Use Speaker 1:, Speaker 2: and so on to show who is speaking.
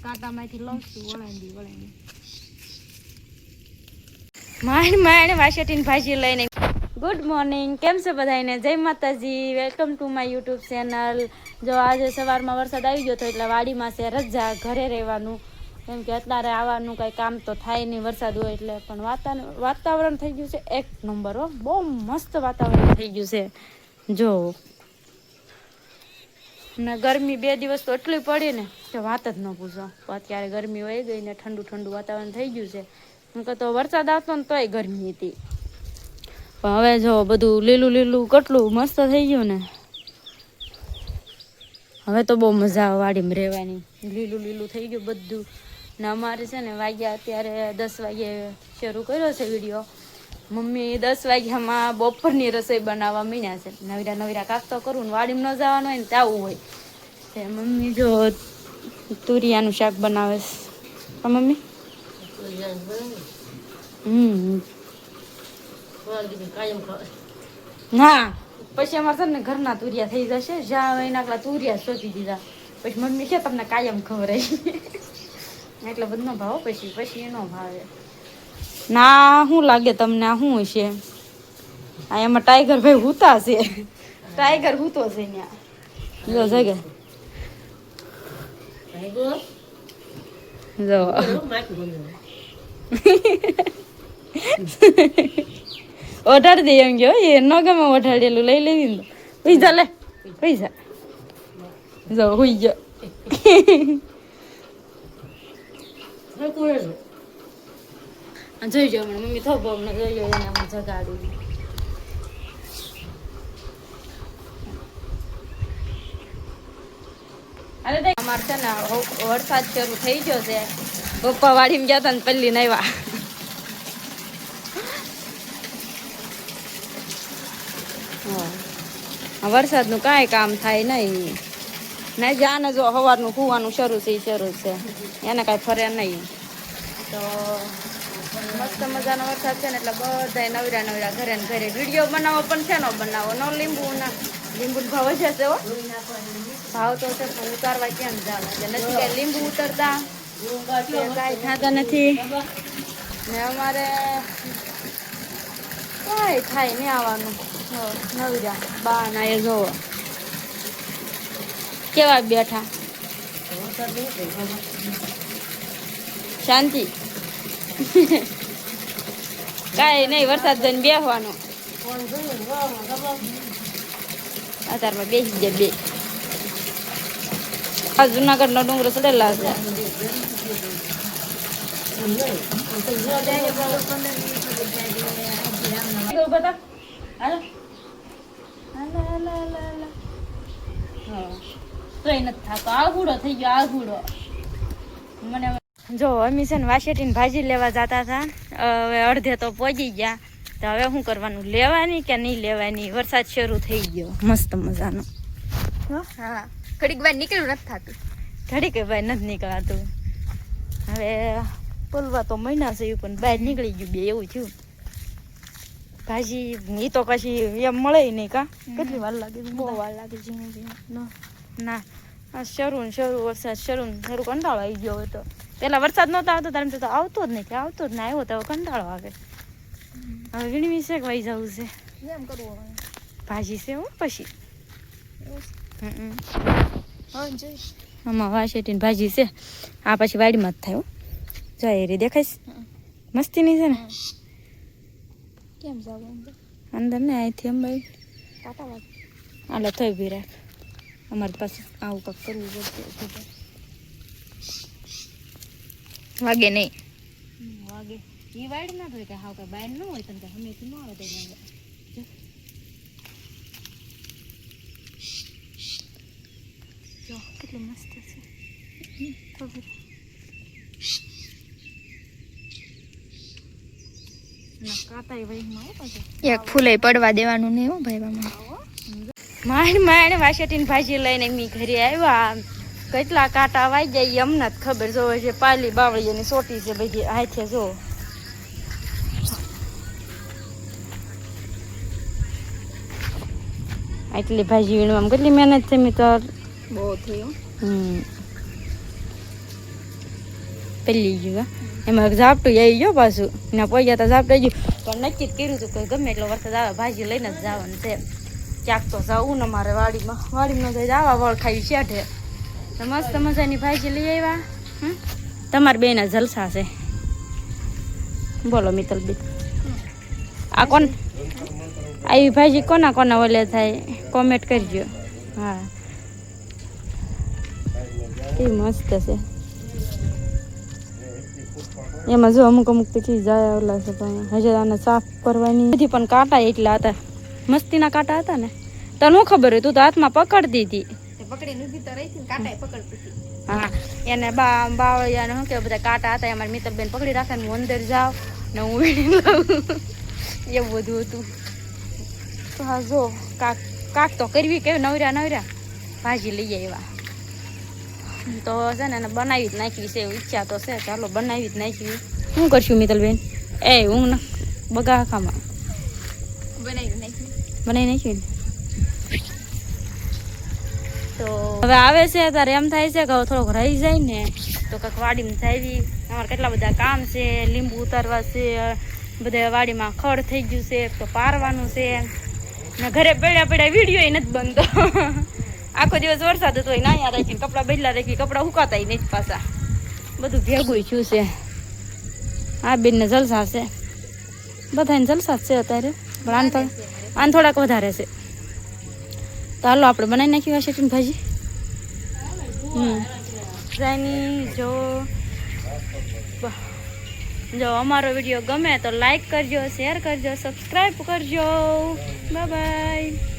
Speaker 1: કાંટામાંથી લઉં છું વળાંદી માંડ વાસેટીની ભાજી લઈને. ગુડ મોર્નિંગ, કેમ છે બધાને? જય માતાજી, welcome to my YouTube channel. જો આજે સવારમાં વરસાદ આવી ગયો હતો એટલે વાડીમાં છે રજા, ઘરે રહેવાનું, કેમ કે અત્યારે આવવાનું કંઈ કામ તો થાય નહીં વરસાદ હોય એટલે. પણ વાતાવરણ થઈ ગયું છે એક નંબર, હો, બહુ મસ્ત વાતાવરણ થઈ ગયું છે. જો ને ગરમી 2 દિવસ તો એટલી પડી ને કે વાત જ ન પૂછો. અત્યારે ગરમી વહી ગઈ ને ઠંડુ ઠંડુ વાતાવરણ થઈ ગયું છે. તો વરસાદ આવતો ને તોય ગરમી હતી, પણ હવે જો બધું લીલું લીલું કેટલું મસ્ત થઈ ગયું ને. હવે તો બહુ મજા આવે વાડીમાં રહેવાની, લીલું લીલું થઈ ગયું બધું. ને અમારે છે ને વાગ્યા અત્યારે 10 વાગે શરૂ કર્યો છે વિડીયો. મમ્મી 10 વાગ્યામાં બપોરની રસોઈ બનાવવા મીણ્યા છે. નવીરા કાક તો કરું ને વાડીમાં ન જવાનું હોય ને ત્યાં હોય તે મમ્મી જો તુરિયાનું શાક બનાવે છે. મમ્મી હા, પછી અમારે છે ને ઘરના તુરિયા થઈ જશે. જ્યાં એના તુરિયા શોધી દીધા. પછી મમ્મી કે તમને કાયમ ખવડાવી એટલે બધું ન ભાવ. પછી એનો ભાવે ના. શું લાગે તમને આ શું છે? આ એમાં ટાઈગર ભાઈ હુતા છે. ટાઈગર હુતો છે ત્યાં જો જગે જો ઓઢાડી દે એમ ગયો. એ ન ગમે ઓઢાડેલું લઈ લેવી ને પૈસા લે પૈસા જો હોઈ ગયો. જોઈ જાવ મમ્મી થોભો અમને જોઈ જાવ એને અમે જગાડું. અરે અમારે છે ને વરસાદ શરૂ થઈ ગયો છે. પપ્પા વાડીમાં ગયા હતા ને પહેલી નાવ્યા. વરસાદનું કાંઈ કામ થાય નહીં. નહીં જાને જો સવારનું કૂવાનું શરૂ છે એને કાંઈ ફરે નહીં. તો મસ્ત મજાનો વરસાદ છે ને એટલે બધા નવરા ઘરે ને ઘરે વિડીયો બનાવો. પણ છે નો બનાવો ન લીંબુ ભાવ જ હશે. હો, ભાવ તો છે પણ ઉતારવા કેમ જાવ એટલે નથી કાંઈ લીંબુ ઉતરતા, કાંઈ થતા નથી. ને અમારે કાંઈ થાય નહીં આવવાનું. નવરા બા ના એ જોવો કેવા બેઠા, શાંતિ. કાંઈ નહીં, વરસાદ જઈને બેસવાનું. અત્યારમાં બેસી જાય બે. આ જુનાગઢનો ડુંગરો ચડેલા છે. તોય નથી થતો. આઘુડો થઈ ગયો આઘુડો. મને જો અમે છે ને વાસેટીની ભાજી લેવા જતા હતા. હવે અડધે તો પહોંચી ગયા. તો હવે શું કરવાનું, લેવાની કે નહીં લેવાની? વરસાદ શરૂ થઈ ગયો મસ્ત મજાનો. હા, ઘડીક વાર નીકળ્યું નથી થતું. ઘડીક વાર નથી નીકળાતું. હવે બોલવા તો મહિના છે પણ બહાર નીકળી ગયું બે એવું થયું. ભાજી એ તો પછી એમ મળે નહીં. કા કેટલી વાર લાગે? બહુ વાર લાગે. ના શરૂ વરસાદ શરૂ કંટાળો આવી ગયો હોય. તો પેલા વરસાદ નહોતો આવતો ત્યારે તો આવતો જ નહીં, આવતો જ ના આવ્યો તો કંટાળો આવે. હવે વીણવી છે કે વહી જવું છે એમ કરવું. ભાજી છે હું પછી આમાં વાસેટીની ભાજી છે. આ પછી વાડીમાં જ થાય. જાય એ રી દેખાઈશ મસ્તીની છે ને. કેમ જાવ અંદર ને અહીંથી અંબાઈ કાંટા આલો થઈ ભી રાખ. અમારી પાસે આવું કંઈક કરવું પડશે. વાગે નહીં વાગે એ વાડ ના હોય કે હાવ કે બહાર ન હોય તને હમેથી ન આવે તો જો કેટલું મસ્ત છે. એક ફૂલે પડવા દેવાનું નહીં. હો ભાઈ માંડ વાસેટીની ભાજી લઈને મી ઘરે આવ્યા. કેટલા કાંટા વાઈ જાય અમને જ ખબર. જોવે છે પાલી બાવળીની સોટી છે બધી હાથે. જો એટલી ભાજી વીણવામાં કેટલી મહેનત છે મિત્ર. બહુ થયું. પેલી ગયું એમાં ઝાપટું આવી ગયો પાછું એના પૈસા તો ઝાપટાઈ ગયું પણ નક્કી જ કર્યું હતું કે ગમે એટલો વરસાદ આવે ભાજી લઈને જ જવાનું છે ક્યાંક તો જવું ને મારે વાડીમાં જઈ આવા વળ ખાઈ શેઠે તો મસ્ત મજાની ભાજી લઈ આવ્યા તમારે બેના જલસા છે બોલો મિત્તલબેન આ કોણ આવી ભાજી કોના ઓલે થાય કોમેન્ટ કરજો હા એ મસ્ત છે એમાં જો અમુક તો ચીજ જાય ઓલા છે પણ હજી આને સાફ કરવાની નથી પણ કાંટા એટલા હતા મસ્તીના કાંટા હતા ને તને શું ખબર હોય તું તો હાથમાં પકડતી હતી હા એને બાવળિયાને શું કે બધા કાંટા હતા અમારી મિત્તલબેન પકડી રાખે હું અંદર જાઉં ને હું વીણી લાવું એવું બધું હતું તો હા જો કાક તો કરવી કેવી નવર્યા ભાજી લઈ આવ્યા તો છે ને એને બનાવી જ નાખવી છે ઈચ્છા તો છે ચાલો બનાવી જ નાખવી શું કરશું મિત્તલબેન હું ને બગા ખામાં બનાવી નાખ્યું ને તો હવે આવે છે ત્યારે એમ થાય છે કે હવે થોડોક રહી જાય ને તો કંઈક વાડીમાં જાવી અમારે કેટલા બધા કામ છે લીંબુ ઉતારવા છે બધા વાડીમાં ખડ થઈ ગયું છે તો પારવાનું છે ને ઘરે પડ્યા વિડીયો નથી બનતો આખો દિવસ વરસાદ હતો ના યાદ રાખીને કપડાં બદલા રાખી કપડાં સુકાતા નથી પાછા બધું ભેગું છું છે આ બેનને જલસા છે બધાને જલસા છે અત્યારે પણ આને થોડાક વધારે છે તો હાલો આપણે બનાવી નાખ્યું હશે ટીન ભાજી જો અમારો વિડીયો ગમે તો લાઈક કરજો શેર કરજો સબસ્ક્રાઈબ કરજો બાય બાય